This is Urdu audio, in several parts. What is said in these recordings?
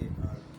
ARK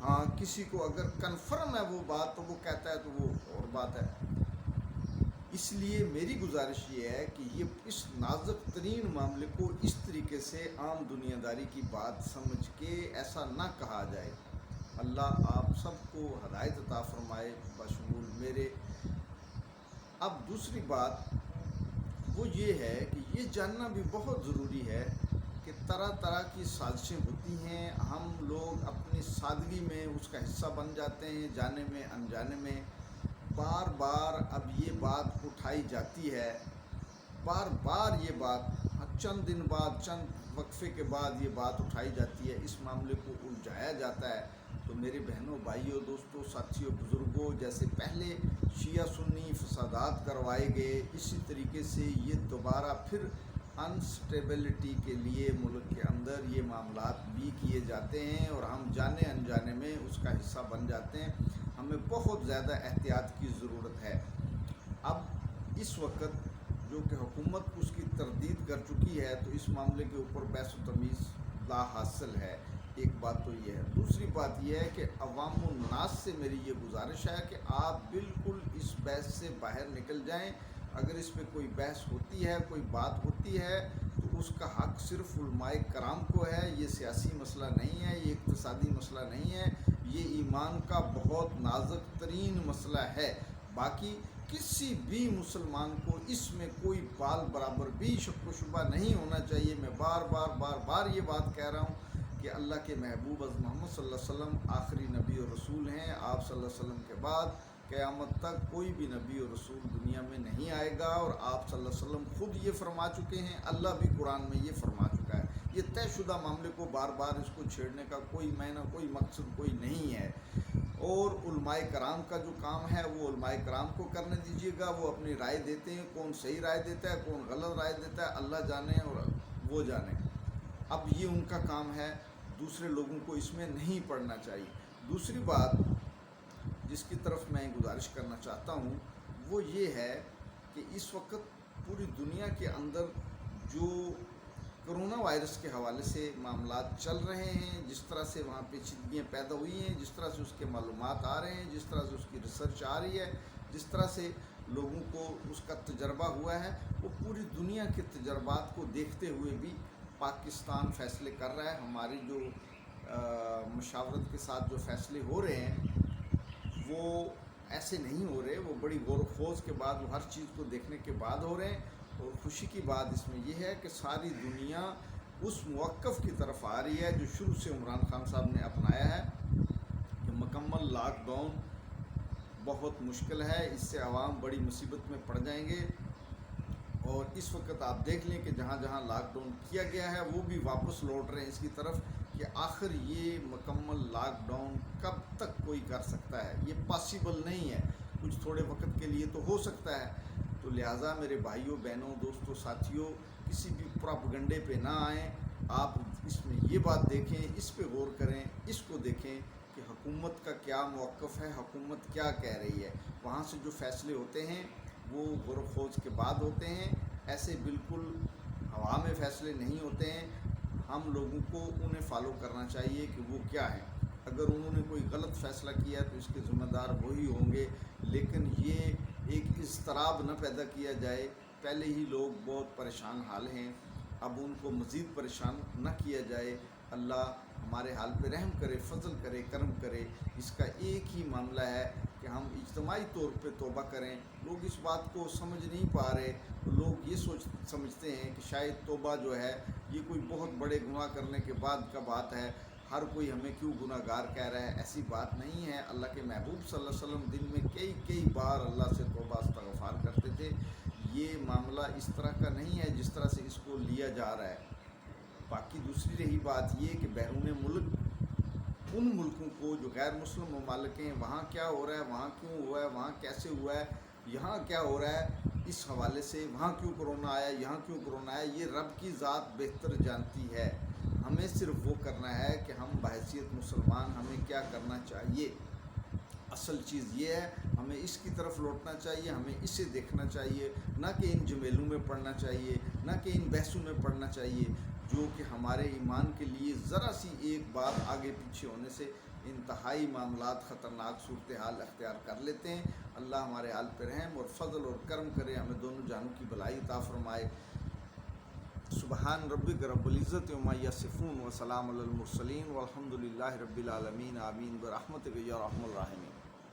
ہاں کسی کو اگر کنفرم ہے وہ بات تو وہ کہتا ہے تو وہ اور بات ہے۔ اس لیے میری گزارش یہ ہے کہ یہ اس نازک ترین معاملے کو اس طریقے سے عام دنیا داری کی بات سمجھ کے ایسا نہ کہا جائے۔ اللہ آپ سب کو ہدایت عطا فرمائے بشمول میرے۔ اب دوسری بات وہ یہ ہے کہ یہ جاننا بھی بہت ضروری ہے کہ طرح طرح کی سازشیں ہوتی ہیں، ہم لوگ اپنی سادگی میں اس کا حصہ بن جاتے ہیں، جانے میں انجانے میں۔ بار بار اب یہ بات اٹھائی جاتی ہے، بار بار یہ بات چند دن بعد، چند وقفے کے بعد یہ بات اٹھائی جاتی ہے، اس معاملے کو الجھایا جاتا ہے۔ تو میرے بہنوں، بھائیوں، دوستوں، ساتھیوں، بزرگوں، جیسے پہلے شیعہ سنی فسادات کروائے گئے، اسی طریقے سے یہ دوبارہ پھر انسٹیبلٹی کے لیے ملک کے اندر یہ معاملات بھی کیے جاتے ہیں اور ہم جانے انجانے میں اس کا حصہ بن جاتے ہیں۔ ہمیں بہت زیادہ احتیاط کی ضرورت ہے۔ اب اس وقت جو کہ حکومت اس کی تردید کر چکی ہے تو اس معاملے کے اوپر بحث و تمیز لا حاصل ہے۔ ایک بات تو یہ ہے، دوسری بات یہ ہے کہ عوام الناس سے میری یہ گزارش ہے کہ آپ بالکل اس بحث سے باہر نکل جائیں۔ اگر اس پہ کوئی بحث ہوتی ہے، کوئی بات ہوتی ہے تو اس کا حق صرف علماء کرام کو ہے۔ یہ سیاسی مسئلہ نہیں ہے، یہ اقتصادی مسئلہ نہیں ہے، یہ ایمان کا بہت نازک ترین مسئلہ ہے۔ باقی کسی بھی مسلمان کو اس میں کوئی بال برابر بھی شک و شبہ نہیں ہونا چاہیے۔ میں بار بار یہ بات کہہ رہا ہوں کہ اللہ کے محبوب حضرت محمد صلی اللہ علیہ وسلم آخری نبی اور رسول ہیں۔ آپ صلی اللہ علیہ وسلم کے بعد قیامت تک کوئی بھی نبی اور رسول دنیا میں نہیں آئے گا، اور آپ صلی اللہ علیہ وسلم خود یہ فرما چکے ہیں، اللہ بھی قرآن میں یہ فرما چکا ہے۔ یہ طے شدہ معاملے کو بار بار اس کو چھیڑنے کا کوئی معنی، کوئی مقصد کوئی نہیں ہے۔ اور علماء کرام کا جو کام ہے وہ علماء کرام کو کرنے دیجیے گا، وہ اپنی رائے دیتے ہیں، کون صحیح رائے دیتا ہے کون غلط رائے دیتا ہے اللہ جانے اور وہ جانے۔ اب یہ ان کا کام ہے، دوسرے لوگوں کو اس میں نہیں پڑنا چاہیے۔ دوسری بات جس کی طرف میں گزارش کرنا چاہتا ہوں وہ یہ ہے کہ اس وقت پوری دنیا کے اندر جو کرونا وائرس کے حوالے سے معاملات چل رہے ہیں، جس طرح سے وہاں پیچیدگیاں پیدا ہوئی ہیں، جس طرح سے اس کے معلومات آ رہے ہیں، جس طرح سے اس کی ریسرچ آ رہی ہے، جس طرح سے لوگوں کو اس کا تجربہ ہوا ہے، وہ پوری دنیا کے تجربات کو دیکھتے ہوئے بھی پاکستان فیصلے کر رہا ہے۔ ہماری جو مشاورت کے ساتھ جو فیصلے ہو رہے ہیں وہ ایسے نہیں ہو رہے، وہ بڑی غور و خوض کے بعد، وہ ہر چیز کو دیکھنے کے بعد ہو رہے ہیں۔ اور خوشی کی بات اس میں یہ ہے کہ ساری دنیا اس موقف کی طرف آ رہی ہے جو شروع سے عمران خان صاحب نے اپنایا ہے کہ مکمل لاک ڈاؤن بہت مشکل ہے، اس سے عوام بڑی مصیبت میں پڑ جائیں گے۔ اور اس وقت آپ دیکھ لیں کہ جہاں جہاں لاک ڈاؤن کیا گیا ہے وہ بھی واپس لوٹ رہے ہیں اس کی طرف کہ آخر یہ مکمل لاک ڈاؤن کب تک کوئی کر سکتا ہے، یہ پاسیبل نہیں ہے، کچھ تھوڑے وقت کے لیے تو ہو سکتا ہے۔ تو لہٰذا میرے بھائیوں، بہنوں، دوستوں، ساتھیوں، کسی بھی پراپگنڈے پہ نہ آئیں۔ آپ اس میں یہ بات دیکھیں، اس پہ غور کریں، اس کو دیکھیں کہ حکومت کا کیا موقف ہے، حکومت کیا کہہ رہی ہے۔ وہاں سے جو فیصلے ہوتے ہیں وہ غور و خوض کے بعد ہوتے ہیں، ایسے بالکل ہوا میں فیصلے نہیں ہوتے ہیں۔ ہم لوگوں کو انہیں فالو کرنا چاہیے کہ وہ کیا ہے۔ اگر انہوں نے کوئی غلط فیصلہ کیا تو اس کے ذمہ دار وہی ہوں گے، لیکن یہ ایک اضطراب نہ پیدا کیا جائے۔ پہلے ہی لوگ بہت پریشان حال ہیں، اب ان کو مزید پریشان نہ کیا جائے۔ اللہ ہمارے حال پہ رحم کرے، فضل کرے، کرم کرے۔ اس کا ایک ہی معاملہ ہے کہ ہم اجتماعی طور پہ توبہ کریں۔ لوگ اس بات کو سمجھ نہیں پا رہے، لوگ یہ سمجھتے ہیں کہ شاید توبہ جو ہے یہ کوئی بہت بڑے گناہ کرنے کے بعد کا بات ہے، ہر کوئی ہمیں کیوں گناہ گار کہہ رہا ہے۔ ایسی بات نہیں ہے۔ اللہ کے محبوب صلی اللہ علیہ وسلم دن میں کئی بار اللہ سے توبہ استغفار کرتے تھے۔ یہ معاملہ اس طرح کا نہیں ہے جس طرح سے اس کو لیا جا رہا ہے۔ باقی دوسری رہی بات یہ کہ بیرون ملک ان ملکوں کو جو غیر مسلم ممالک ہیں وہاں کیا ہو رہا ہے، وہاں کیوں ہوا ہے، وہاں کیسے ہوا ہے، یہاں کیا ہو رہا ہے، اس حوالے سے وہاں کیوں کرونا آیا، یہاں کیوں کرونا آیا، یہ رب کی ذات بہتر جانتی ہے۔ ہمیں صرف وہ کرنا ہے کہ ہم بحیثیت مسلمان ہمیں کیا کرنا چاہیے۔ اصل چیز یہ ہے، ہمیں اس کی طرف لوٹنا چاہیے، ہمیں اسے دیکھنا چاہیے، نہ کہ ان جمیلوں میں پڑھنا چاہیے، نہ کہ ان بحثوں میں پڑھنا چاہیے جو کہ ہمارے ایمان کے لیے ذرا سی ایک بات آگے پیچھے ہونے سے انتہائی معاملات خطرناک صورتحال اختیار کر لیتے ہیں۔ اللہ ہمارے حال پہ رحم اور فضل اور کرم کرے، ہمیں دونوں جانوں کی بھلائی عطا فرمائے۔ سبحان ربک رب العزت عما یصفون وسلام علی المرسلین والحمد للہ رب العالمین، آمین برحمتک یا ارحم الراحمین۔